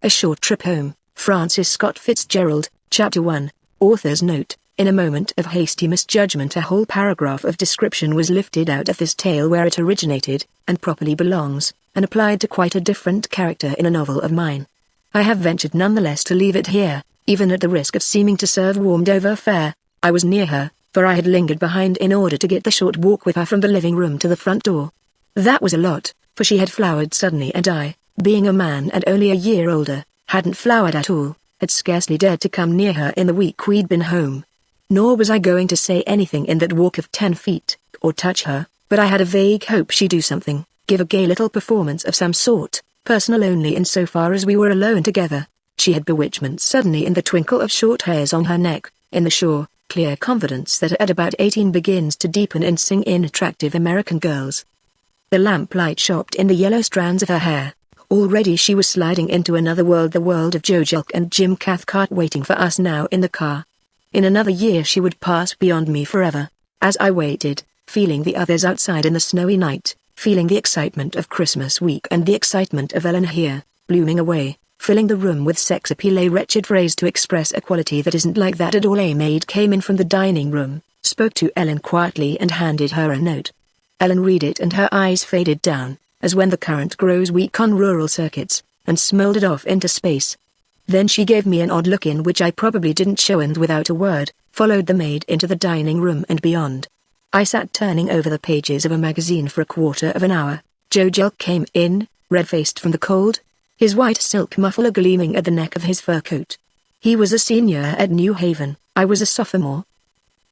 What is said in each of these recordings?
A Short Trip Home, Francis Scott Fitzgerald, Chapter 1. Author's note: in a moment of hasty misjudgment a whole paragraph of description was lifted out of this tale where it originated, and properly belongs, and applied to quite a different character in a novel of mine. I have ventured nonetheless to leave it here, even at the risk of seeming to serve warmed-over fare. I was near her, for I had lingered behind in order to get the short walk with her from the living room to the front door. That was a lot, for she had flowered suddenly and I, being a man and only a year older, hadn't flowered at all, had scarcely dared to come near her in the week we'd been home. Nor was I going to say anything in that walk of 10 feet, or touch her, but I had a vague hope she'd do something, give a gay little performance of some sort, personal only insofar as we were alone together. She had bewitchment suddenly in the twinkle of short hairs on her neck, in the sure, clear confidence that at about 18 begins to deepen and sing in attractive American girls. The lamplight shone in the yellow strands of her hair. Already she was sliding into another world, the world of Joe Jelk and Jim Cathcart waiting for us now in the car. In another year she would pass beyond me forever. As I waited, feeling the others outside in the snowy night, feeling the excitement of Christmas week and the excitement of Ellen here, blooming away, filling the room with sex appeal, a wretched phrase to express a quality that isn't like that at all. A maid came in from the dining room, spoke to Ellen quietly and handed her a note. Ellen read it and her eyes faded down, as when the current grows weak on rural circuits, and smoldered off into space. Then she gave me an odd look in which I probably didn't show and without a word, followed the maid into the dining room and beyond. I sat turning over the pages of a magazine for a quarter of an hour. Joe Jelk came in, red-faced from the cold, his white silk muffler gleaming at the neck of his fur coat. He was a senior at New Haven, I was a sophomore.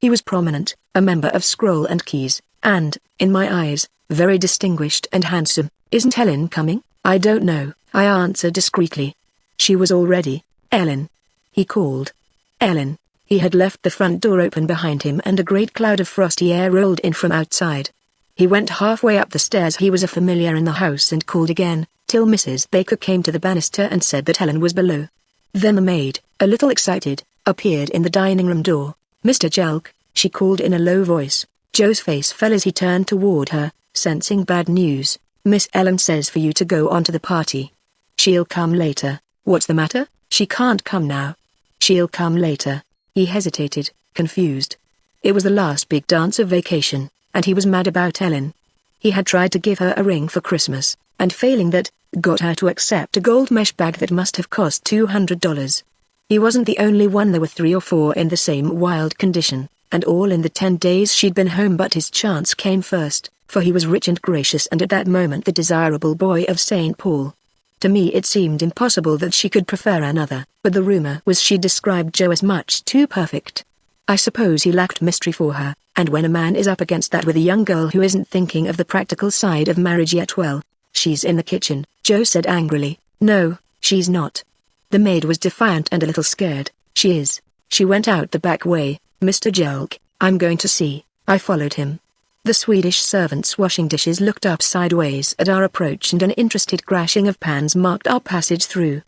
He was prominent, a member of Scroll and Keys, and, in my eyes, very distinguished and handsome. "Isn't Helen coming?" "I don't know," I answered discreetly. "She was all ready, Ellen," he called. "Ellen." He had left the front door open behind him and a great cloud of frosty air rolled in from outside. He went halfway up the stairs. He was a familiar in the house and called again, till Mrs. Baker came to the banister and said that Helen was below. Then the maid, a little excited, appeared in the dining room door. "Mr. Jelk," she called in a low voice. Joe's face fell as he turned toward her, sensing bad news. "Miss Ellen says for you to go on to the party. She'll come later." "What's the matter?" "She can't come now." "She'll come later." He hesitated, confused. It was the last big dance of vacation, and he was mad about Ellen. He had tried to give her a ring for Christmas, and failing that, got her to accept a gold mesh bag that must have cost $200. He wasn't the only one. There were 3 or 4 in the same wild condition, and all in the 10 days she'd been home. But his chance came first, for he was rich and gracious and at that moment the desirable boy of St. Paul. To me it seemed impossible that she could prefer another, but the rumor was she described Joe as much too perfect. I suppose he lacked mystery for her, and when a man is up against that with a young girl who isn't thinking of the practical side of marriage yet, well, "She's in the kitchen," Joe said angrily. "No, she's not." The maid was defiant and a little scared. "She is. She went out the back way, Mr. Jelk. I'm going to see." I followed him. The Swedish servants washing dishes looked up sideways at our approach and an interested crashing of pans marked our passage through.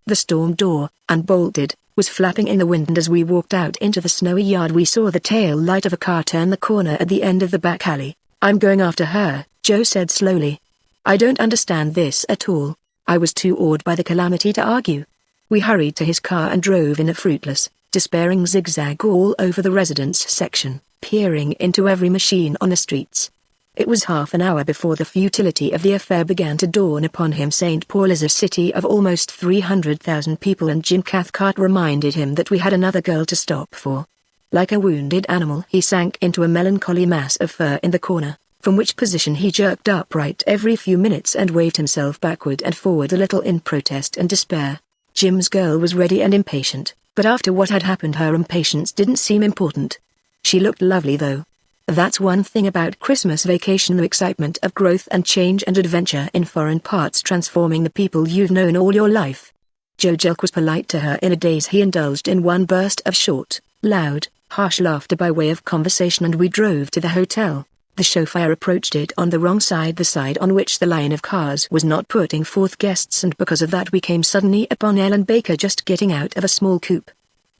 The storm door, unbolted, was flapping in the wind, and as we walked out into the snowy yard we saw the tail light of a car turn the corner at the end of the back alley. "I'm going after her," Joe said slowly. "I don't understand this at all." I was too awed by the calamity to argue. We hurried to his car and drove in a fruitless, despairing zigzag all over the residence section, peering into every machine on the streets. It was half an hour before the futility of the affair began to dawn upon him. St. Paul is a city of almost 300,000 people, and Jim Cathcart reminded him that we had another girl to stop for. Like a wounded animal he sank into a melancholy mass of fur in the corner, from which position he jerked upright every few minutes and waved himself backward and forward a little in protest and despair. Jim's girl was ready and impatient, but after what had happened her impatience didn't seem important. She looked lovely though. That's one thing about Christmas vacation: the excitement of growth and change and adventure in foreign parts, transforming the people you've known all your life. Joe Jelk was polite to her in a daze. He indulged in one burst of short, loud, harsh laughter by way of conversation, and we drove to the hotel. The chauffeur approached it on the wrong side, the side on which the line of cars was not putting forth guests, and because of that we came suddenly upon Ellen Baker just getting out of a small coupe.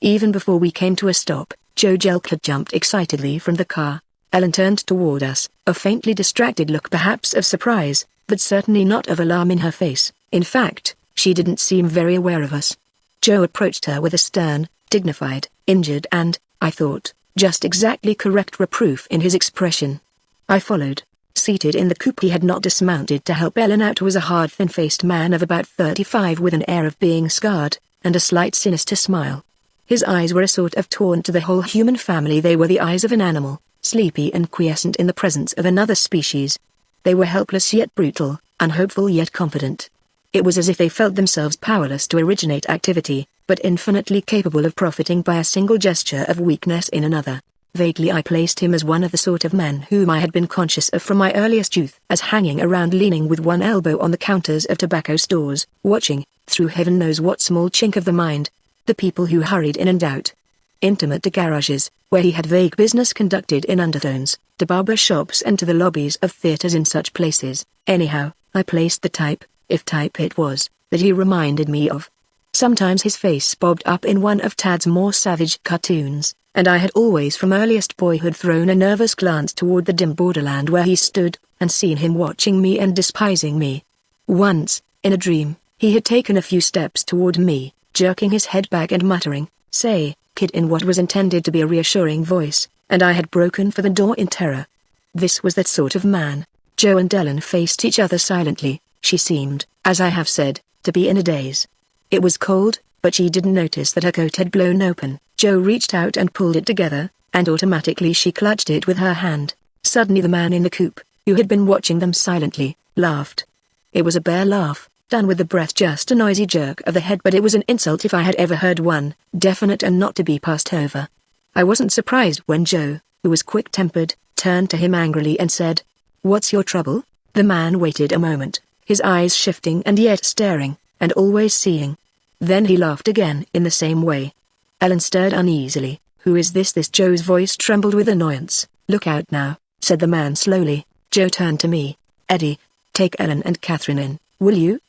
Even before we came to a stop, Joe Jelk had jumped excitedly from the car. Ellen turned toward us, a faintly distracted look, perhaps of surprise, but certainly not of alarm in her face. In fact, She didn't seem very aware of us. Joe approached her with a stern, dignified, injured and, I thought, just exactly correct reproof in his expression. I followed. Seated in the coupe he had not dismounted to help Ellen out was a hard thin-faced man of about 35 with an air of being scarred, and a slight sinister smile. His eyes were a sort of taunt to the whole human family. They were the eyes of an animal, sleepy and quiescent in the presence of another species. They were helpless yet brutal, unhopeful yet confident. It was as if they felt themselves powerless to originate activity, but infinitely capable of profiting by a single gesture of weakness in another. Vaguely I placed him as one of the sort of men whom I had been conscious of from my earliest youth as hanging around leaning with one elbow on the counters of tobacco stores, watching, through heaven knows what small chink of the mind, the people who hurried in and out. Intimate to garages, where he had vague business conducted in undertones, to barber shops and to the lobbies of theaters in such places. Anyhow, I placed the type, if type it was, that he reminded me of. Sometimes his face bobbed up in one of Tad's more savage cartoons, and I had always from earliest boyhood thrown a nervous glance toward the dim borderland where he stood, and seen him watching me and despising me. Once, in a dream, he had taken a few steps toward me, jerking his head back and muttering, "Say, kid," in what was intended to be a reassuring voice, and I had broken for the door in terror. This was that sort of man. Joe and Ellen faced each other silently. She seemed, as I have said, to be in a daze. It was cold, but she didn't notice that her coat had blown open. Joe reached out and pulled it together, and automatically she clutched it with her hand. Suddenly the man in the coupe, who had been watching them silently, laughed. It was a bare laugh, done with the breath, just a noisy jerk of the head, but it was an insult if I had ever heard one, definite and not to be passed over. I wasn't surprised when Joe, who was quick-tempered, turned to him angrily and said, "What's your trouble?" The man waited a moment, his eyes shifting and yet staring, and always seeing. Then he laughed again in the same way. Ellen stirred uneasily. "Who is this?" Joe's voice trembled with annoyance. "Look out now," said the man slowly. Joe turned to me. "Eddie, take Ellen and Catherine in, will you?"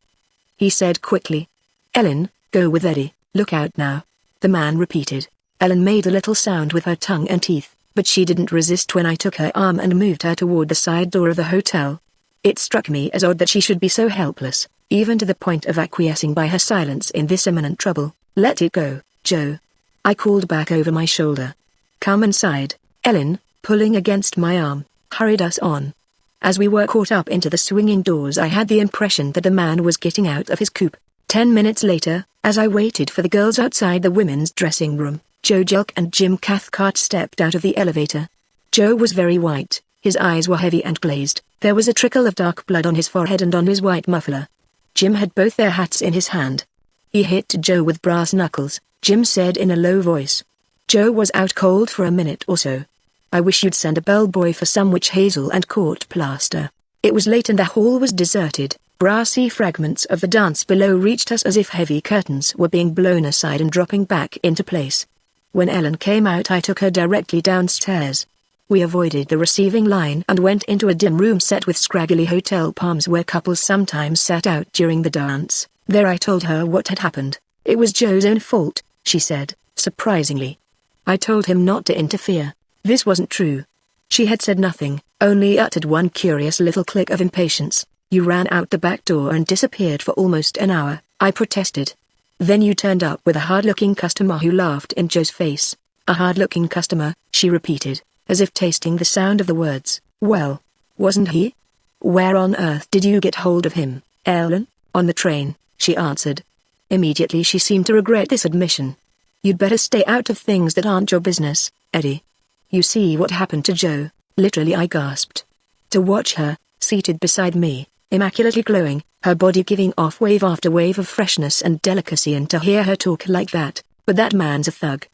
he said quickly. "Ellen, go with Eddie, look out now," the man repeated. Ellen made a little sound with her tongue and teeth, but she didn't resist when I took her arm and moved her toward the side door of the hotel. It struck me as odd that she should be so helpless, even to the point of acquiescing by her silence in this imminent trouble. "Let it go, Joe," I called back over my shoulder. "Come inside." Ellen, pulling against my arm, hurried us on. As we were caught up into the swinging doors I had the impression that the man was getting out of his coupe. 10 minutes later, as I waited for the girls outside the women's dressing room, Joe Jelk and Jim Cathcart stepped out of the elevator. Joe was very white, his eyes were heavy and glazed, there was a trickle of dark blood on his forehead and on his white muffler. Jim had both their hats in his hand. He hit Joe with brass knuckles, Jim said in a low voice. Joe was out cold for a minute or so. "I wish you'd send a bellboy for some witch hazel and court plaster." It was late and the hall was deserted. Brassy fragments of the dance below reached us as if heavy curtains were being blown aside and dropping back into place. When Ellen came out I took her directly downstairs. We avoided the receiving line and went into a dim room set with scraggly hotel palms where couples sometimes sat out during the dance. There I told her what had happened. It was Joe's own fault, she said, surprisingly. I told him not to interfere. This wasn't true. She had said nothing, only uttered one curious little click of impatience. "You ran out the back door and disappeared for almost an hour," I protested. "Then you turned up with a hard-looking customer who laughed in Joe's face." "A hard-looking customer," she repeated, as if tasting the sound of the words. "Well, wasn't he? Where on earth did you get hold of him, Ellen?" "On the train," she answered. Immediately she seemed to regret this admission. "You'd better stay out of things that aren't your business, Eddie. You see what happened to Joe?" Literally I gasped. To watch her, seated beside me, immaculately glowing, her body giving off wave after wave of freshness and delicacy, and to hear her talk like that. "But that man's a thug,"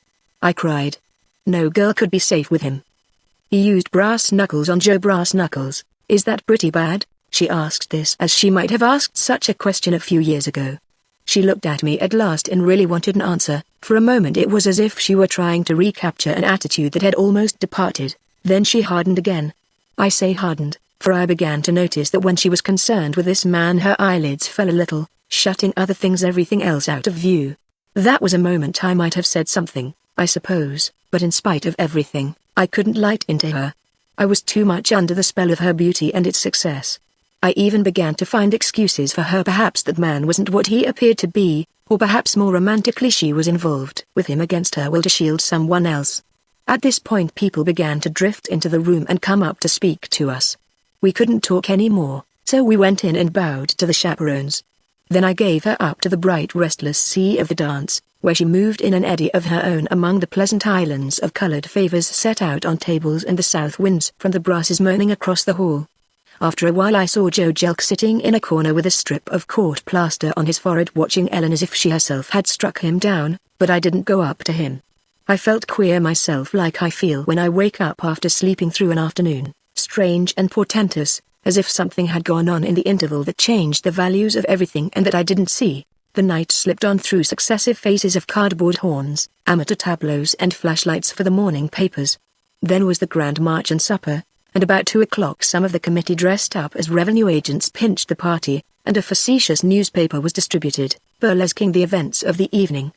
I cried. "No girl could be safe with him. He used brass knuckles on Joe." "Brass knuckles, is that pretty bad?" She asked this as she might have asked such a question a few years ago. She looked at me at last and really wanted an answer. For a moment it was as if she were trying to recapture an attitude that had almost departed. Then she hardened again. I say hardened, for I began to notice that when she was concerned with this man her eyelids fell a little, shutting everything else out of view. That was a moment I might have said something, I suppose, but in spite of everything, I couldn't light into her. I was too much under the spell of her beauty and its success. I even began to find excuses for her. Perhaps that man wasn't what he appeared to be, or perhaps more romantically she was involved with him against her will to shield someone else. At this point people began to drift into the room and come up to speak to us. We couldn't talk anymore, so we went in and bowed to the chaperones. Then I gave her up to the bright restless sea of the dance, where she moved in an eddy of her own among the pleasant islands of colored favors set out on tables and the south winds from the brasses moaning across the hall. After a while I saw Joe Jelk sitting in a corner with a strip of court plaster on his forehead watching Ellen as if she herself had struck him down, but I didn't go up to him. I felt queer myself, like I feel when I wake up after sleeping through an afternoon, strange and portentous, as if something had gone on in the interval that changed the values of everything and that I didn't see. The night slipped on through successive phases of cardboard horns, amateur tableaux and flashlights for the morning papers. Then was the grand march and supper, and about 2 o'clock some of the committee dressed up as revenue agents pinched the party, and a facetious newspaper was distributed, burlesquing the events of the evening.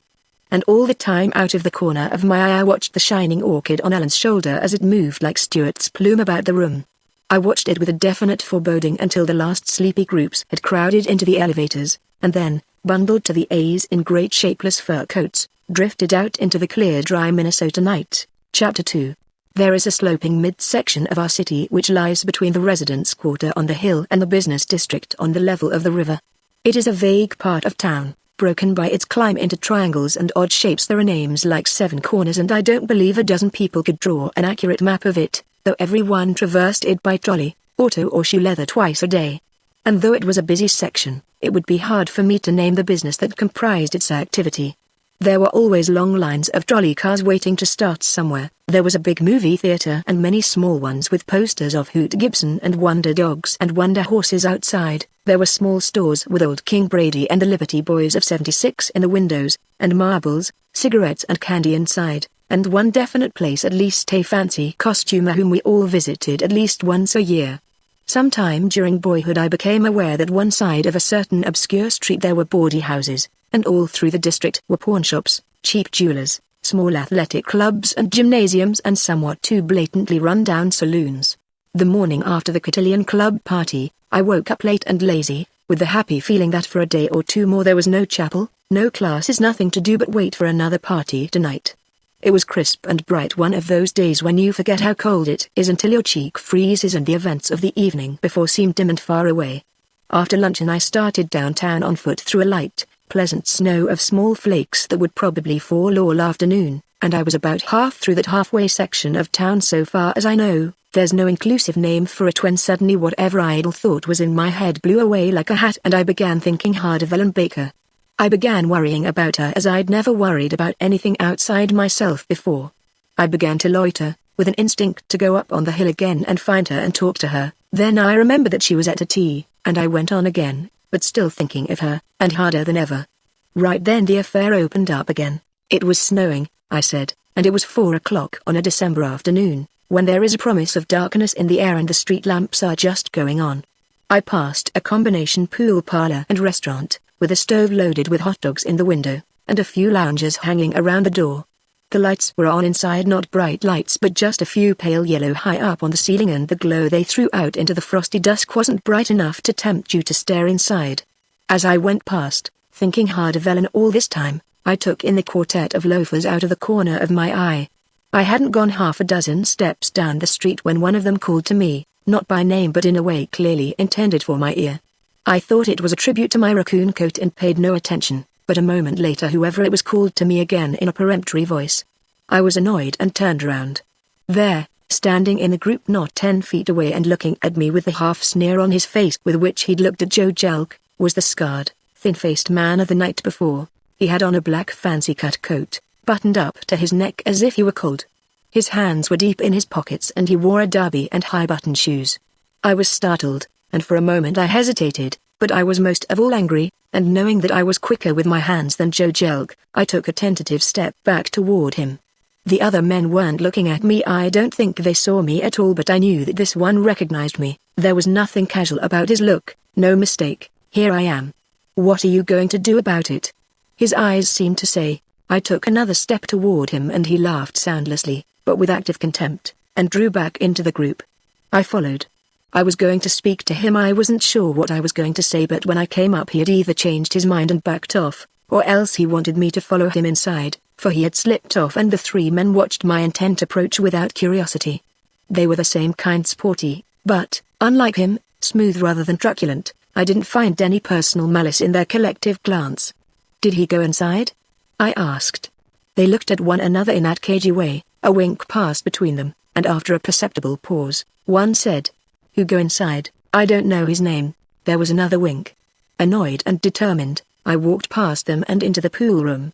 And all the time out of the corner of my eye I watched the shining orchid on Ellen's shoulder as it moved like Stuart's plume about the room. I watched it with a definite foreboding until the last sleepy groups had crowded into the elevators, and then, bundled to the A's in great shapeless fur coats, drifted out into the clear dry Minnesota night. Chapter 2. There is a sloping midsection of our city which lies between the residence quarter on the hill and the business district on the level of the river. It is a vague part of town, broken by its climb into triangles and odd shapes. There are names like Seven Corners, and I don't believe a dozen people could draw an accurate map of it, though everyone traversed it by trolley, auto or shoe leather twice a day. And though it was a busy section, it would be hard for me to name the business that comprised its activity. There were always long lines of trolley cars waiting to start somewhere. There was a big movie theater and many small ones with posters of Hoot Gibson and Wonder Dogs and Wonder Horses outside. There were small stores with Old King Brady and the Liberty Boys of '76 in the windows, and marbles, cigarettes and candy inside, and one definite place, at least a fancy costumer whom we all visited at least once a year. Sometime during boyhood I became aware that one side of a certain obscure street there were bawdy houses, and all through the district were pawnshops, cheap jewelers, small athletic clubs and gymnasiums, and somewhat too blatantly run-down saloons. The morning after the cotillion club party, I woke up late and lazy, with the happy feeling that for a day or two more there was no chapel, no classes, nothing to do but wait for another party tonight. It was crisp and bright, one of those days when you forget how cold it is until your cheek freezes and the events of the evening before seem dim and far away. After luncheon I started downtown on foot through a light, pleasant snow of small flakes that would probably fall all afternoon, and I was about half through that halfway section of town so far as I know. There's no inclusive name for it when suddenly whatever idle thought was in my head blew away like a hat, and I began thinking hard of Ellen Baker. I began worrying about her as I'd never worried about anything outside myself before. I began to loiter, with an instinct to go up on the hill again and find her and talk to her. Then I remembered that she was at a tea, and I went on again, but still thinking of her, and harder than ever. Right then the affair opened up again. It was snowing, I said, and it was 4 o'clock on a December afternoon, when there is a promise of darkness in the air and the street lamps are just going on. I passed a combination pool parlor and restaurant, with a stove loaded with hot dogs in the window, and a few loungers hanging around the door. The lights were on inside, not bright lights but just a few pale yellow high up on the ceiling, and the glow they threw out into the frosty dusk wasn't bright enough to tempt you to stare inside. As I went past, thinking hard of Ellen all this time, I took in the quartet of loafers out of the corner of my eye. I hadn't gone half a dozen steps down the street when one of them called to me, not by name but in a way clearly intended for my ear. I thought it was a tribute to my raccoon coat and paid no attention, but a moment later whoever it was called to me again in a peremptory voice. I was annoyed and turned around. There, standing in the group not 10 feet away and looking at me with the half sneer on his face with which he'd looked at Joe Jelk, was the scarred, thin-faced man of the night before. He had on a black fancy-cut coat, buttoned up to his neck as if he were cold. His hands were deep in his pockets and he wore a derby and high-button shoes. I was startled, and for a moment I hesitated, but I was most of all angry, and knowing that I was quicker with my hands than Joe Jelk, I took a tentative step back toward him. The other men weren't looking at me. I don't think they saw me at all, but I knew that this one recognized me. There was nothing casual about his look, no mistake. Here I am. What are you going to do about it? His eyes seemed to say. I took another step toward him and he laughed soundlessly, but with active contempt, and drew back into the group. I followed. I was going to speak to him. I wasn't sure what I was going to say, but when I came up he had either changed his mind and backed off, or else he wanted me to follow him inside, for he had slipped off and the three men watched my intent approach without curiosity. They were the same kind, sporty, but, unlike him, smooth rather than truculent. I didn't find any personal malice in their collective glance. "Did he go inside?" I asked. They looked at one another in that cagey way. A wink passed between them, and after a perceptible pause, one said, "Who go inside? I don't know his name." There was another wink. Annoyed and determined, I walked past them and into the pool room.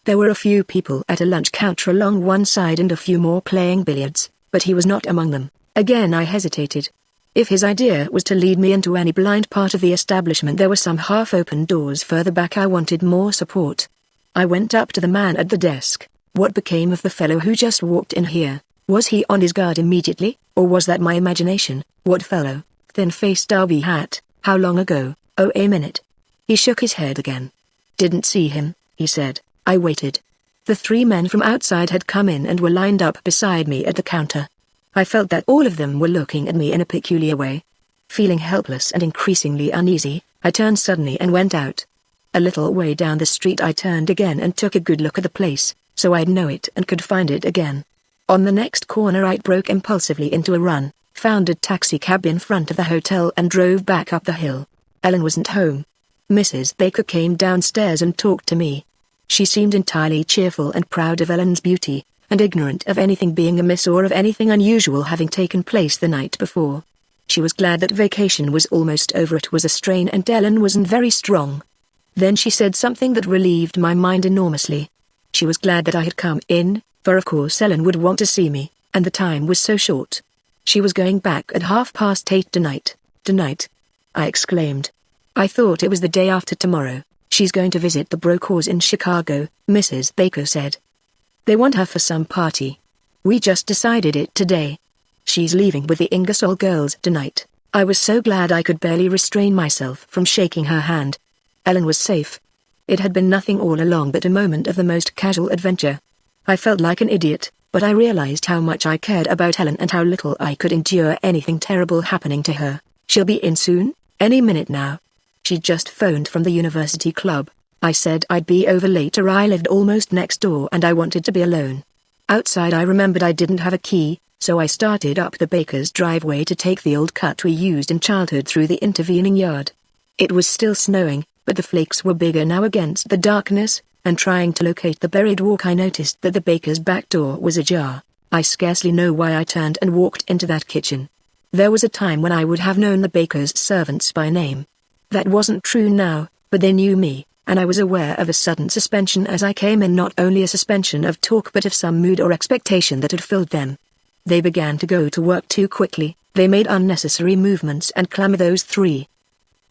There were a few people at a lunch counter along one side and a few more playing billiards, but he was not among them. Again I hesitated. If his idea was to lead me into any blind part of the establishment, there were some half-open doors further back. I wanted more support. I went up to the man at the desk. "What became of the fellow who just walked in here? Was he on his guard immediately, or was that my imagination?" "What fellow?" "Thin-faced derby hat. How long ago?" "Oh, a minute." He shook his head again. "Didn't see him," he said. I waited. The three men from outside had come in and were lined up beside me at the counter. I felt that all of them were looking at me in a peculiar way. Feeling helpless and increasingly uneasy, I turned suddenly and went out. A little way down the street I turned again and took a good look at the place, so I'd know it and could find it again. On the next corner I broke impulsively into a run, found a taxicab in front of the hotel and drove back up the hill. Ellen wasn't home. Mrs. Baker came downstairs and talked to me. She seemed entirely cheerful and proud of Ellen's beauty, and ignorant of anything being amiss or of anything unusual having taken place the night before. She was glad that vacation was almost over. It was a strain and Ellen wasn't very strong. Then she said something that relieved my mind enormously. She was glad that I had come in, for of course Ellen would want to see me, and the time was so short. She was going back at 8:30 tonight. "Tonight?" I exclaimed. "I thought it was the day after tomorrow." "She's going to visit the Brokers in Chicago," Mrs. Baker said. "They want her for some party. We just decided it today. She's leaving with the Ingersoll girls tonight." I was so glad I could barely restrain myself from shaking her hand. Ellen was safe. It had been nothing all along but a moment of the most casual adventure. I felt like an idiot, but I realized how much I cared about Ellen and how little I could endure anything terrible happening to her. "She'll be in soon, any minute now." "She just phoned from the university club. I said I'd be over later. I lived almost next door and I wanted to be alone." Outside I remembered I didn't have a key, so I started up the baker's driveway to take the old cut we used in childhood through the intervening yard. It was still snowing, but the flakes were bigger now against the darkness, and trying to locate the buried walk I noticed that the baker's back door was ajar. I scarcely know why I turned and walked into that kitchen. There was a time when I would have known the baker's servants by name. That wasn't true now, but they knew me, and I was aware of a sudden suspension as I came in, not only a suspension of talk but of some mood or expectation that had filled them. They began to go to work too quickly. They made unnecessary movements and clamor, those three.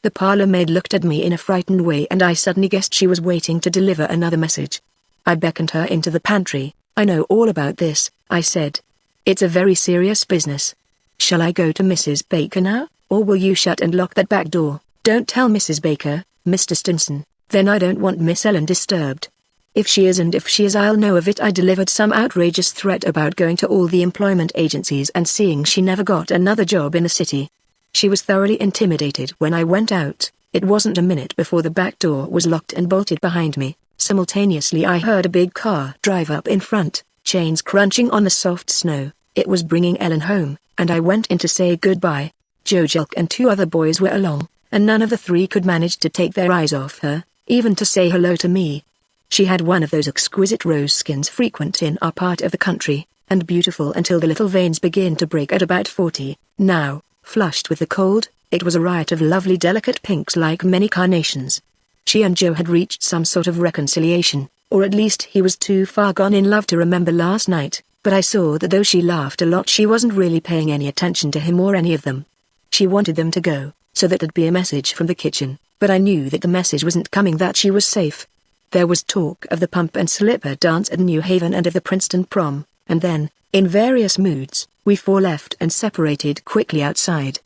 The parlor maid looked at me in a frightened way and I suddenly guessed she was waiting to deliver another message. I beckoned her into the pantry. "I know all about this," I said. "It's a very serious business. Shall I go to Mrs. Baker now, or will you shut and lock that back door?" "Don't tell Mrs. Baker, Mr. Stinson, then I don't want Miss Ellen disturbed. If she is, and if she is, I'll know of it." I delivered some outrageous threat about going to all the employment agencies and seeing she never got another job in the city. She was thoroughly intimidated when I went out. It wasn't a minute before the back door was locked and bolted behind me. Simultaneously I heard a big car drive up in front, chains crunching on the soft snow. It was bringing Ellen home, and I went in to say goodbye. Joe Jelk and two other boys were along, and none of the three could manage to take their eyes off her, even to say hello to me. She had one of those exquisite rose skins frequent in our part of the country, and beautiful until the little veins begin to break at about 40. Now, flushed with the cold, it was a riot of lovely delicate pinks like many carnations. She and Joe had reached some sort of reconciliation, or at least he was too far gone in love to remember last night, but I saw that though she laughed a lot, she wasn't really paying any attention to him or any of them. She wanted them to go, so that there'd be a message from the kitchen, but I knew that the message wasn't coming, that she was safe. There was talk of the pump and slipper dance at New Haven and of the Princeton prom, and then, in various moods, we four left and separated quickly outside.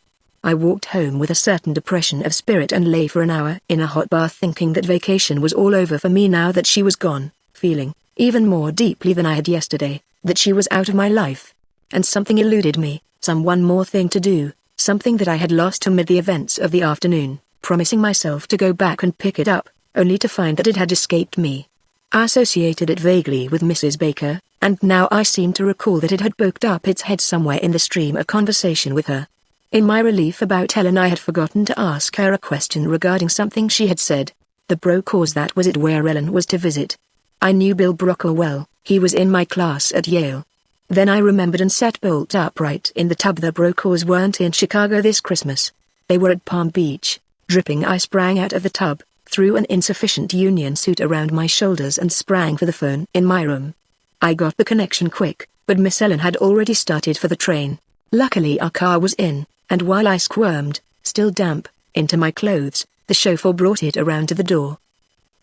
I walked home with a certain depression of spirit and lay for an hour in a hot bath thinking that vacation was all over for me now that she was gone, feeling, even more deeply than I had yesterday, that she was out of my life. And something eluded me, some one more thing to do, something that I had lost amid the events of the afternoon, promising myself to go back and pick it up, only to find that it had escaped me. I associated it vaguely with Mrs. Baker, and now I seemed to recall that it had poked up its head somewhere in the stream of conversation with her. In my relief about Ellen, I had forgotten to ask her a question regarding something she had said. The Brokaws, that was it, where Ellen was to visit. I knew Bill Brokaw well, he was in my class at Yale. Then I remembered and sat bolt upright in the tub. The Brokaws weren't in Chicago this Christmas. They were at Palm Beach. Dripping, I sprang out of the tub, threw an insufficient union suit around my shoulders and sprang for the phone in my room. I got the connection quick, but Miss Ellen had already started for the train. Luckily our car was in, and while I squirmed, still damp, into my clothes, the chauffeur brought it around to the door.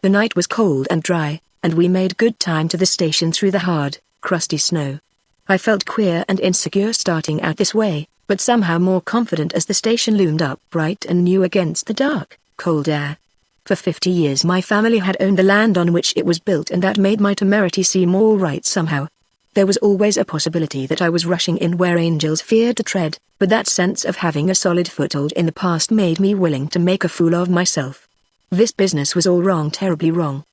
The night was cold and dry, and we made good time to the station through the hard, crusty snow. I felt queer and insecure starting out this way, but somehow more confident as the station loomed up bright and new against the dark, cold air. For 50 years my family had owned the land on which it was built, and that made my temerity seem all right somehow. There was always a possibility that I was rushing in where angels feared to tread, but that sense of having a solid foothold in the past made me willing to make a fool of myself. This business was all wrong, terribly wrong.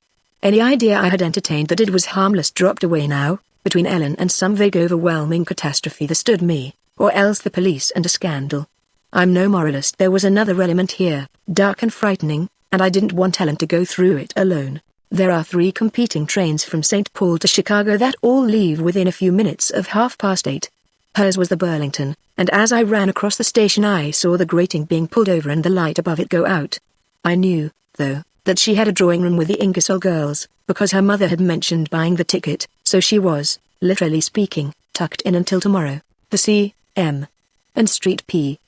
Any idea I had entertained that it was harmless dropped away now, between Ellen and some vague overwhelming catastrophe that stood me, or else the police and a scandal. I'm no moralist. There was another element here, dark and frightening, and I didn't want Ellen to go through it alone. There are 3 competing trains from St. Paul to Chicago that all leave within a few minutes of 8:30. Hers was the Burlington, and as I ran across the station I saw the grating being pulled over and the light above it go out. I knew, though, that she had a drawing room with the Ingersoll girls, because her mother had mentioned buying the ticket, so she was, literally speaking, tucked in until tomorrow. The C.M. and Street P.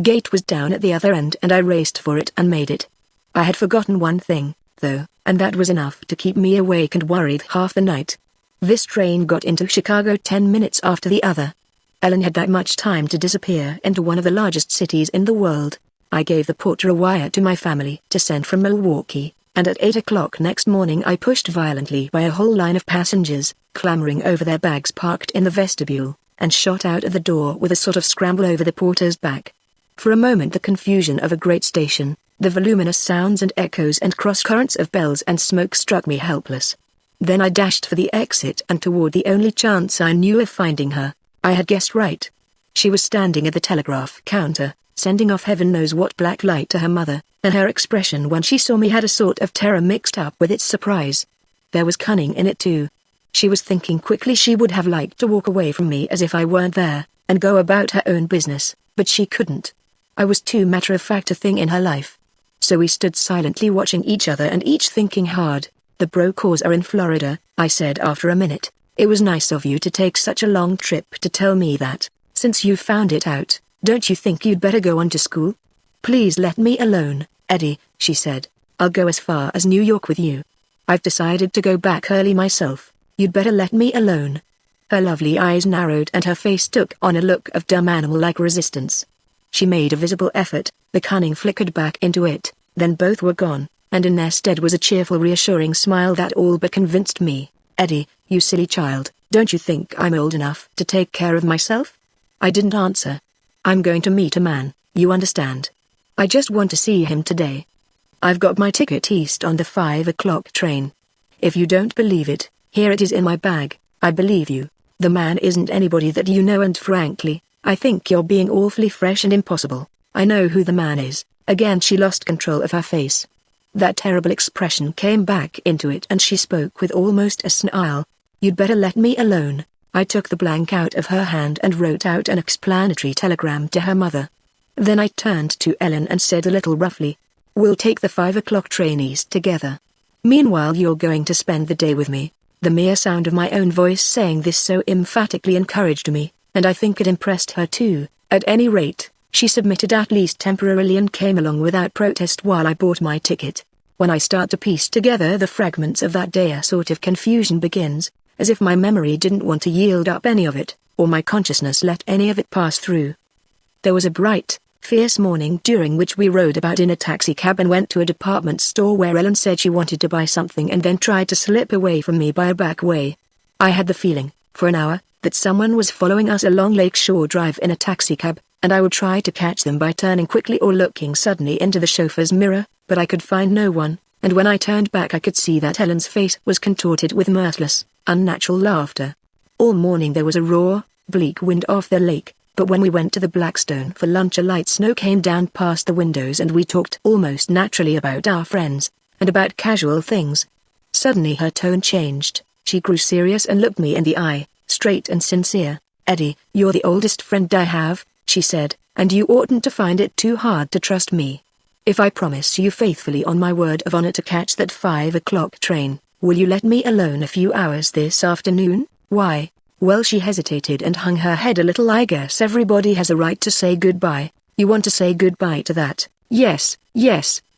gate was down at the other end, and I raced for it and made it. I had forgotten one thing, though, and that was enough to keep me awake and worried half the night. This train got into Chicago 10 minutes after the other. Ellen had that much time to disappear into one of the largest cities in the world. I gave the porter a wire to my family to send from Milwaukee, and at 8 o'clock next morning I pushed violently by a whole line of passengers, clambering over their bags parked in the vestibule, and shot out of the door with a sort of scramble over the porter's back. For a moment the confusion of a great station, the voluminous sounds and echoes and cross-currents of bells and smoke struck me helpless. Then I dashed for the exit and toward the only chance I knew of finding her. I had guessed right. She was standing at the telegraph counter, sending off heaven knows what black light to her mother, and her expression when she saw me had a sort of terror mixed up with its surprise. There was cunning in it too. She was thinking quickly she would have liked to walk away from me as if I weren't there, and go about her own business, but she couldn't. I was too matter-of-fact a thing in her life. So we stood silently watching each other and each thinking hard. The Brokaws are in Florida, I said after a minute. It was nice of you to take such a long trip to tell me that. Since you found it out, don't you think you'd better go on to school? Please let me alone, Eddie, she said. I'll go as far as New York with you. I've decided to go back early myself. You'd better let me alone. Her lovely eyes narrowed and her face took on a look of dumb animal-like resistance. She made a visible effort, the cunning flickered back into it, then both were gone, and in their stead was a cheerful reassuring smile that all but convinced me. Eddie, you silly child, don't you think I'm old enough to take care of myself? I didn't answer. I'm going to meet a man, you understand. I just want to see him today. I've got my ticket east on the 5 o'clock train. If you don't believe it, here it is in my bag. I believe you. The man isn't anybody that you know, and frankly, I think you're being awfully fresh and impossible. I know who the man is. Again she lost control of her face. That terrible expression came back into it and she spoke with almost a snarl. You'd better let me alone. I took the blank out of her hand and wrote out an explanatory telegram to her mother. Then I turned to Ellen and said a little roughly, we'll take the 5 o'clock train east together. Meanwhile you're going to spend the day with me. The mere sound of my own voice saying this so emphatically encouraged me, and I think it impressed her too. At any rate, she submitted at least temporarily and came along without protest while I bought my ticket. When I start to piece together the fragments of that day, a sort of confusion begins, as if my memory didn't want to yield up any of it, or my consciousness let any of it pass through. There was a bright, fierce morning during which we rode about in a taxicab and went to a department store where Ellen said she wanted to buy something and then tried to slip away from me by a back way. I had the feeling, for an hour, that someone was following us along Lakeshore Drive in a taxicab, and I would try to catch them by turning quickly or looking suddenly into the chauffeur's mirror, but I could find no one, and when I turned back I could see that Ellen's face was contorted with mirthless, unnatural laughter. All morning there was a raw, bleak wind off the lake, but when we went to the Blackstone for lunch a light snow came down past the windows and we talked almost naturally about our friends, and about casual things. Suddenly her tone changed, she grew serious and looked me in the eye, straight and sincere. "Eddie, you're the oldest friend I have," she said, "and you oughtn't to find it too hard to trust me. If I promise you faithfully on my word of honor to catch that 5 o'clock train, will you let me alone a few hours this afternoon?" "Why?" Well, she hesitated and hung her head a little. "I guess everybody has a right to say goodbye. You want to say goodbye to that?" Yes,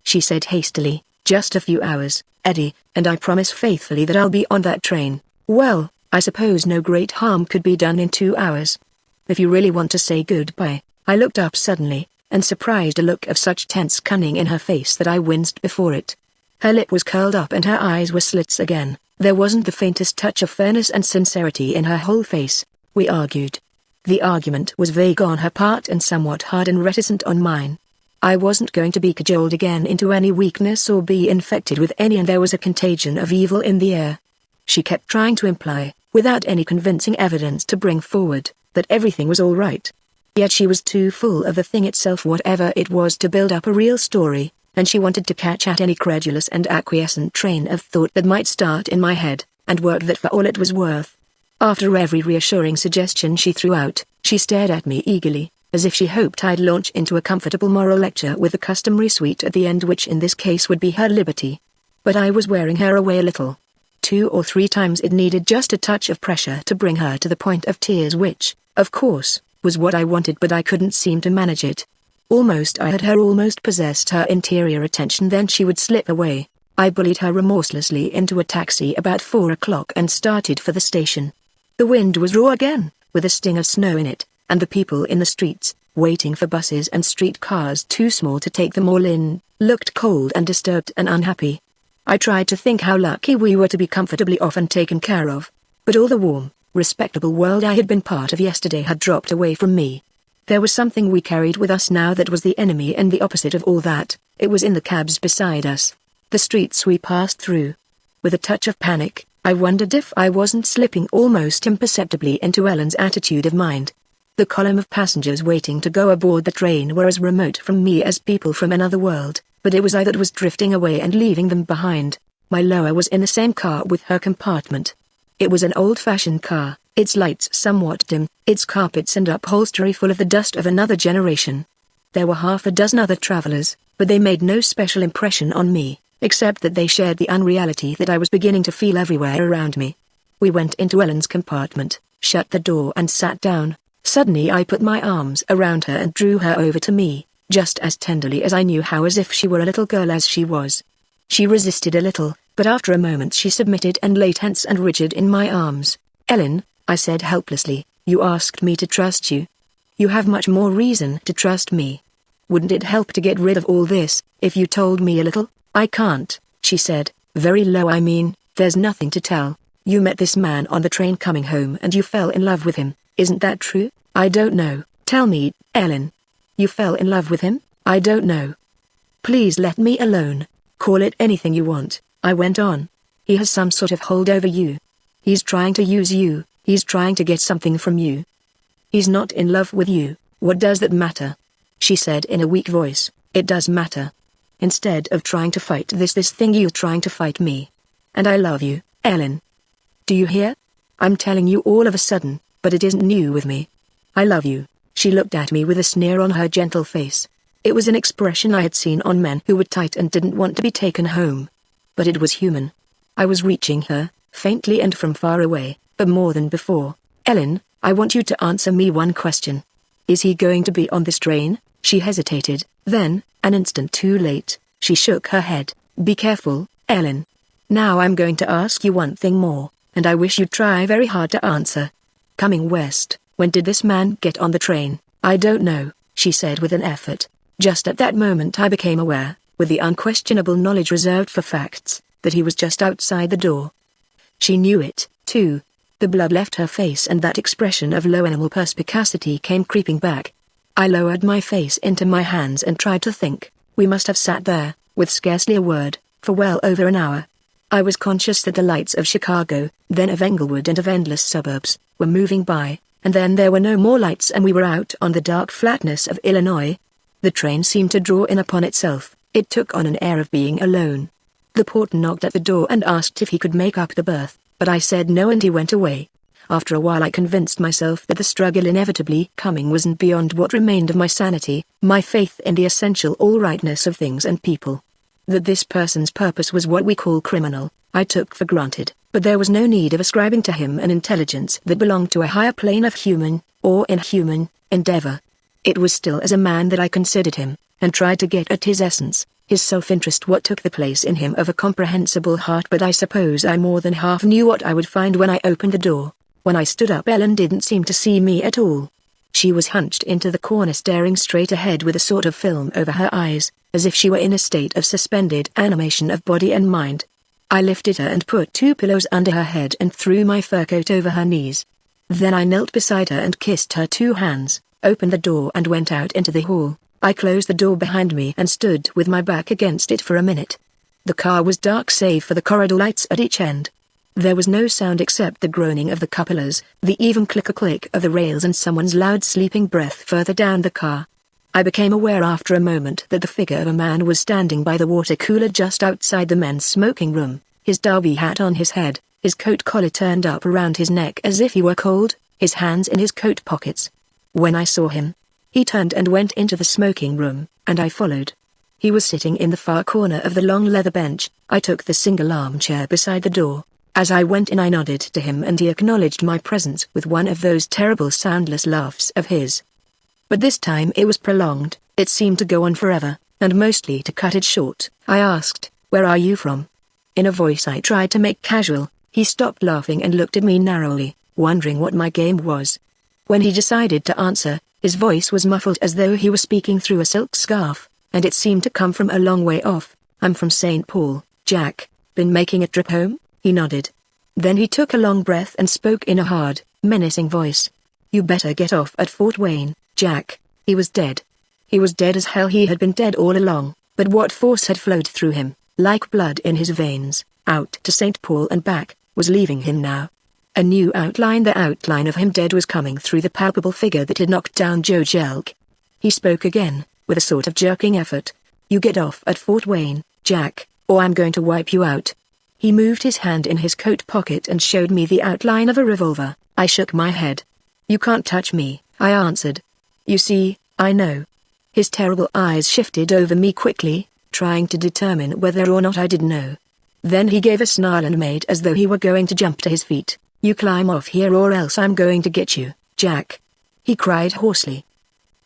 she said hastily, "just a few hours, Eddie, and I promise faithfully that I'll be on that train." "Well, I suppose no great harm could be done in 2 hours. If you really want to say goodbye." I looked up suddenly, and surprised a look of such tense cunning in her face that I winced before it. Her lip was curled up and her eyes were slits again. There wasn't the faintest touch of fairness and sincerity in her whole face. We argued. The argument was vague on her part and somewhat hard and reticent on mine. I wasn't going to be cajoled again into any weakness or be infected with any, and there was a contagion of evil in the air. She kept trying to imply, without any convincing evidence to bring forward, that everything was all right. Yet she was too full of the thing itself, whatever it was, to build up a real story, and she wanted to catch at any credulous and acquiescent train of thought that might start in my head, and work that for all it was worth. After every reassuring suggestion she threw out, she stared at me eagerly, as if she hoped I'd launch into a comfortable moral lecture with the customary sweet at the end, which in this case would be her liberty. But I was wearing her away a little. 2 or 3 times it needed just a touch of pressure to bring her to the point of tears, which, of course, was what I wanted, but I couldn't seem to manage it. Almost I had her, almost possessed her interior attention, then she would slip away. I bullied her remorselessly into a taxi about 4 o'clock and started for the station. The wind was raw again, with a sting of snow in it, and the people in the streets, waiting for buses and streetcars too small to take them all in, looked cold and disturbed and unhappy. I tried to think how lucky we were to be comfortably off and taken care of, but all the warm, respectable world I had been part of yesterday had dropped away from me. There was something we carried with us now that was the enemy and the opposite of all that. It was in the cabs beside us, the streets we passed through. With a touch of panic, I wondered if I wasn't slipping almost imperceptibly into Ellen's attitude of mind. The column of passengers waiting to go aboard the train were as remote from me as people from another world, but it was I that was drifting away and leaving them behind. My Loa was in the same car with her compartment. It was an old-fashioned car, its lights somewhat dim, its carpets and upholstery full of the dust of another generation. There were half a dozen other travelers, but they made no special impression on me, except that they shared the unreality that I was beginning to feel everywhere around me. We went into Ellen's compartment, shut the door and sat down. Suddenly I put my arms around her and drew her over to me, just as tenderly as I knew how, as if she were a little girl as she was. She resisted a little, but after a moment she submitted and lay tense and rigid in my arms. "Ellen," I said helplessly, "you asked me to trust you. You have much more reason to trust me. Wouldn't it help to get rid of all this, if you told me a little?" "I can't," she said, very low. "I mean, there's nothing to tell. You met this man on the train coming home and you fell in love with him, isn't that true?" "I don't know." "Tell me, Ellen. You fell in love with him?" "I don't know." "Please let me alone. Call it anything you want," I went on. "He has some sort of hold over you. He's trying to use you, he's trying to get something from you. He's not in love with you. What does that matter?" She said in a weak voice, "It does matter. Instead of trying to fight this thing, you're trying to fight me. And I love you, Ellen. Do you hear? I'm telling you all of a sudden, but it isn't new with me. I love you." She looked at me with a sneer on her gentle face. It was an expression I had seen on men who were tight and didn't want to be taken home. But it was human. I was reaching her, faintly and from far away, but more than before. "Ellen, I want you to answer me one question. Is he going to be on this train?" She hesitated, then, an instant too late, she shook her head. "Be careful, Ellen. Now I'm going to ask you one thing more, and I wish you'd try very hard to answer. Coming west, when did this man get on the train?" "I don't know," she said with an effort. Just at that moment I became aware, with the unquestionable knowledge reserved for facts, that he was just outside the door. She knew it, too. The blood left her face and that expression of low animal perspicacity came creeping back. I lowered my face into my hands and tried to think. We must have sat there, with scarcely a word, for well over an hour. I was conscious that the lights of Chicago, then of Englewood and of endless suburbs, were moving by, and then there were no more lights and we were out on the dark flatness of Illinois. The train seemed to draw in upon itself. It took on an air of being alone. The porter knocked at the door and asked if he could make up the berth, but I said no and he went away. After a while I convinced myself that the struggle inevitably coming wasn't beyond what remained of my sanity, my faith in the essential all-rightness of things and people. That this person's purpose was what we call criminal, I took for granted, but there was no need of ascribing to him an intelligence that belonged to a higher plane of human, or inhuman, endeavor. It was still as a man that I considered him, and tried to get at his essence, his self-interest, what took the place in him of a comprehensible heart. But I suppose I more than half knew what I would find when I opened the door. When I stood up, Ellen didn't seem to see me at all. She was hunched into the corner staring straight ahead with a sort of film over her eyes, as if she were in a state of suspended animation of body and mind. I lifted her and put 2 pillows under her head and threw my fur coat over her knees. Then I knelt beside her and kissed her 2 hands, opened the door and went out into the hall. I closed the door behind me and stood with my back against it for a minute. The car was dark save for the corridor lights at each end. There was no sound except the groaning of the cupolas, the even click-a-click of the rails and someone's loud sleeping breath further down the car. I became aware after a moment that the figure of a man was standing by the water cooler just outside the men's smoking room, his derby hat on his head, his coat collar turned up around his neck as if he were cold, his hands in his coat pockets. When I saw him, he turned and went into the smoking room, and I followed. He was sitting in the far corner of the long leather bench. I took the single armchair beside the door. As I went in I nodded to him and he acknowledged my presence with one of those terrible soundless laughs of his. But this time it was prolonged, it seemed to go on forever, and mostly to cut it short. I asked, "Where are you from?" In a voice I tried to make casual. He stopped laughing and looked at me narrowly, wondering what my game was. When he decided to answer, his voice was muffled as though he were speaking through a silk scarf, and it seemed to come from a long way off. "I'm from St. Paul, Jack. Been making a trip home?" He nodded. Then he took a long breath and spoke in a hard, menacing voice. "You better get off at Fort Wayne, Jack." He was dead. He was dead as hell. He had been dead all along, but what force had flowed through him, like blood in his veins, out to St. Paul and back, was leaving him now. A new outline, the outline of him dead, was coming through the palpable figure that had knocked down Joe Jelk. He spoke again, with a sort of jerking effort. "You get off at Fort Wayne, Jack, or I'm going to wipe you out." He moved his hand in his coat pocket and showed me the outline of a revolver. I shook my head. "You can't touch me," I answered. "You see, I know." His terrible eyes shifted over me quickly, trying to determine whether or not I did know. Then he gave a snarl and made as though he were going to jump to his feet. "You climb off here or else I'm going to get you, Jack," he cried hoarsely.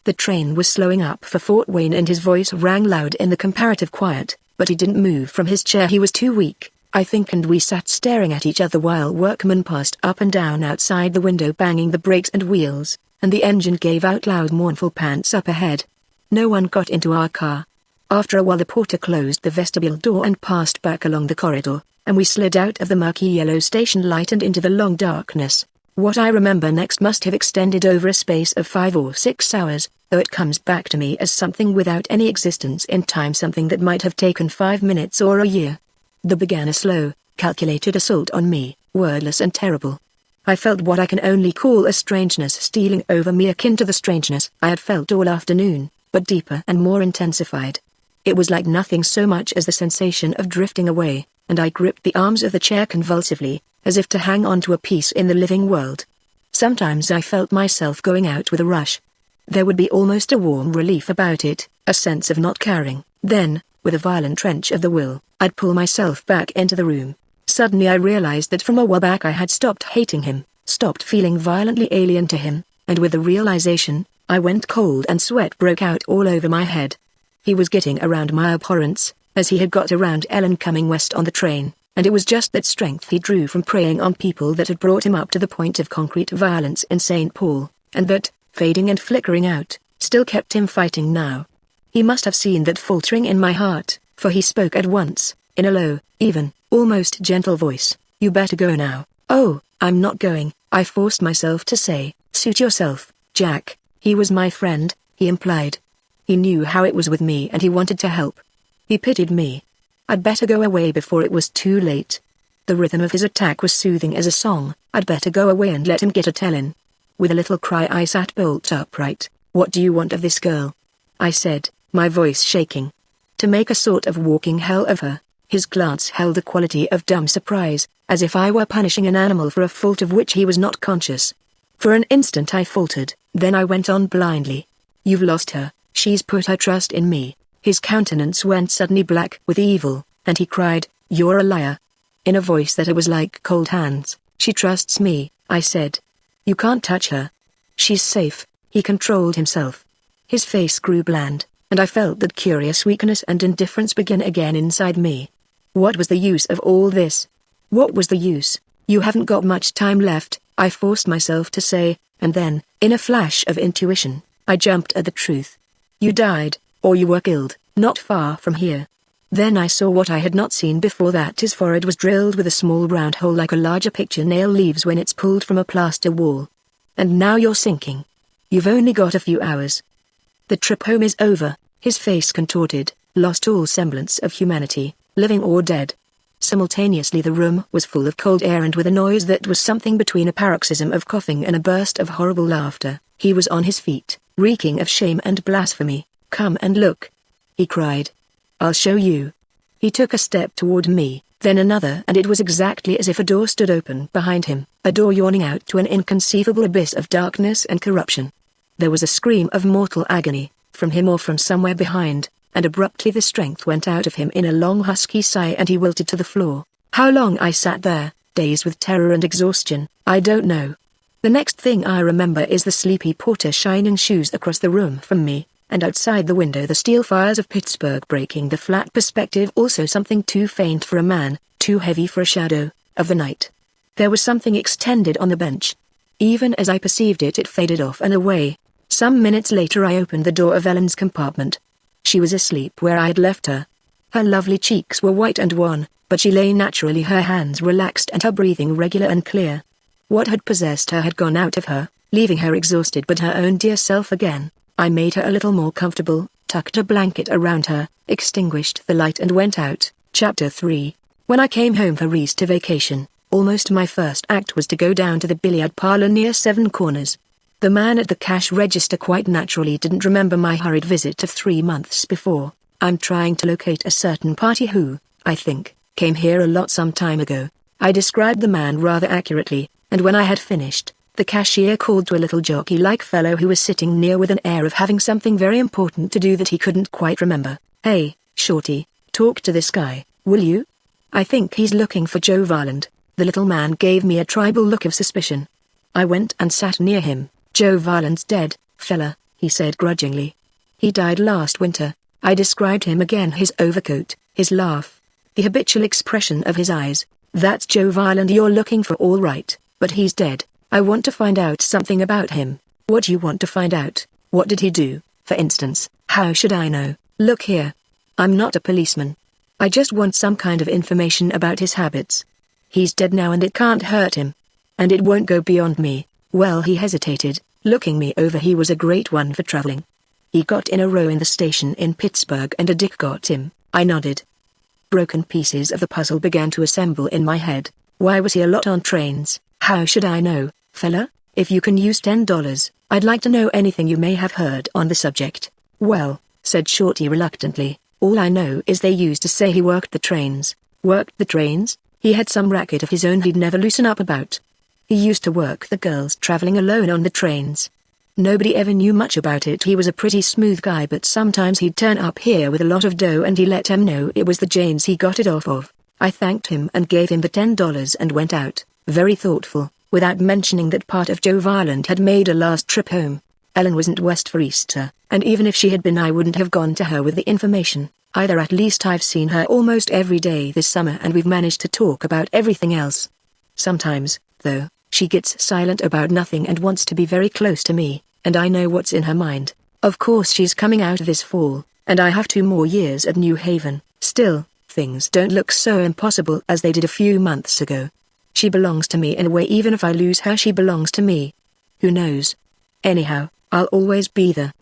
The train was slowing up for Fort Wayne and his voice rang loud in the comparative quiet, but he didn't move from his chair. He was too weak, I think, and we sat staring at each other while workmen passed up and down outside the window banging the brakes and wheels, and the engine gave out loud mournful pants up ahead. No one got into our car. After a while the porter closed the vestibule door and passed back along the corridor, and we slid out of the murky yellow station light and into the long darkness. What I remember next must have extended over a space of 5 or 6 hours, though it comes back to me as something without any existence in time, something that might have taken 5 minutes or a year. There began a slow, calculated assault on me, wordless and terrible. I felt what I can only call a strangeness stealing over me, akin to the strangeness I had felt all afternoon, but deeper and more intensified. It was like nothing so much as the sensation of drifting away, and I gripped the arms of the chair convulsively, as if to hang on to a piece in the living world. Sometimes I felt myself going out with a rush. There would be almost a warm relief about it, a sense of not caring. Then, with a violent wrench of the will, I'd pull myself back into the room. Suddenly I realized that from a while back I had stopped hating him, stopped feeling violently alien to him, and with the realization, I went cold and sweat broke out all over my head. He was getting around my abhorrence, as he had got around Ellen coming west on the train, and it was just that strength he drew from preying on people that had brought him up to the point of concrete violence in St. Paul, and that, fading and flickering out, still kept him fighting now. He must have seen that faltering in my heart, for he spoke at once, in a low, even, almost gentle voice. "You better go now." "Oh, I'm not going," I forced myself to say. "Suit yourself, Jack. He was my friend, he implied. He knew how it was with me and he wanted to help. He pitied me. I'd better go away before it was too late. The rhythm of his attack was soothing as a song. I'd better go away and let him get a tellin'. With a little cry I sat bolt upright. "What do you want of this girl?" I said, my voice shaking. To make a sort of walking hell of her. His glance held a quality of dumb surprise, as if I were punishing an animal for a fault of which he was not conscious. For an instant I faltered, then I went on blindly. "You've lost her, she's put her trust in me." His countenance went suddenly black with evil, and he cried, "You're a liar." In a voice that was like cold hands, "She trusts me," I said. "You can't touch her. She's safe." He controlled himself. His face grew bland, and I felt that curious weakness and indifference begin again inside me. What was the use of all this? What was the use? "You haven't got much time left," I forced myself to say, and then, in a flash of intuition, I jumped at the truth. "You died, or you were killed, not far from here." Then I saw what I had not seen before, that his forehead was drilled with a small round hole like a larger picture nail leaves when it's pulled from a plaster wall. "And now you're sinking. You've only got a few hours. The trip home is over." His face contorted, lost all semblance of humanity, living or dead. Simultaneously the room was full of cold air, and with a noise that was something between a paroxysm of coughing and a burst of horrible laughter, he was on his feet, reeking of shame and blasphemy. "Come and look," he cried. "I'll show you." He took a step toward me, then another, and it was exactly as if a door stood open behind him, a door yawning out to an inconceivable abyss of darkness and corruption. There was a scream of mortal agony, from him or from somewhere behind, and abruptly the strength went out of him in a long husky sigh and he wilted to the floor. How long I sat there, dazed with terror and exhaustion, I don't know. The next thing I remember is the sleepy porter shining shoes across the room from me, and outside the window the steel fires of Pittsburgh breaking the flat perspective, also something too faint for a man, too heavy for a shadow, of the night. There was something extended on the bench. Even as I perceived it, it faded off and away. Some minutes later I opened the door of Ellen's compartment. She was asleep where I had left her. Her lovely cheeks were white and wan, but she lay naturally, her hands relaxed and her breathing regular and clear. What had possessed her had gone out of her, leaving her exhausted but her own dear self again. I made her a little more comfortable, tucked a blanket around her, extinguished the light and went out. Chapter 3. When I came home for Easter vacation, almost my first act was to go down to the billiard parlor near Seven Corners. The man at the cash register quite naturally didn't remember my hurried visit of 3 months before. "I'm trying to locate a certain party who, I think, came here a lot some time ago." I described the man rather accurately, and when I had finished, the cashier called to a little jockey-like fellow who was sitting near with an air of having something very important to do that he couldn't quite remember. "Hey, Shorty, talk to this guy, will you? I think he's looking for Joe Varland." The little man gave me a tribal look of suspicion. I went and sat near him. "Joe Varland's dead, fella," he said grudgingly. "He died last winter." I described him again, his overcoat, his laugh, the habitual expression of his eyes. "That's Joe Varland you're looking for, all right, but he's dead. I want to find out something about him." "What do you want to find out? What did he do, for instance?" "How should I know? Look here. I'm not a policeman. I just want some kind of information about his habits. He's dead now and it can't hurt him. And it won't go beyond me." Well, he hesitated, looking me over. "He was a great one for traveling. He got in a row in the station in Pittsburgh and a dick got him." I nodded. Broken pieces of the puzzle began to assemble in my head. Why was he a lot on trains? How should I know, fella? If you can use $10, I'd like to know anything you may have heard on the subject. "Well," said Shorty reluctantly, "all I know is they used to say he worked the trains." "Worked the trains?" He had some racket of his own he'd never loosen up about. He used to work the girls traveling alone on the trains. Nobody ever knew much about it. He was a pretty smooth guy, but sometimes he'd turn up here with a lot of dough and he let him know it was the Janes he got it off of. I thanked him and gave him the $10 and went out, very thoughtful, without mentioning that part of Joe Varland had made a last trip home. Ellen wasn't west for Easter, and even if she had been I wouldn't have gone to her with the information, either. At least I've seen her almost every day this summer and we've managed to talk about everything else. Sometimes, though, she gets silent about nothing and wants to be very close to me, and I know what's in her mind. Of course she's coming out this fall, and I have 2 more years at New Haven. Still, things don't look so impossible as they did a few months ago. She belongs to me in a way. Even if I lose her, she belongs to me. Who knows? Anyhow, I'll always be the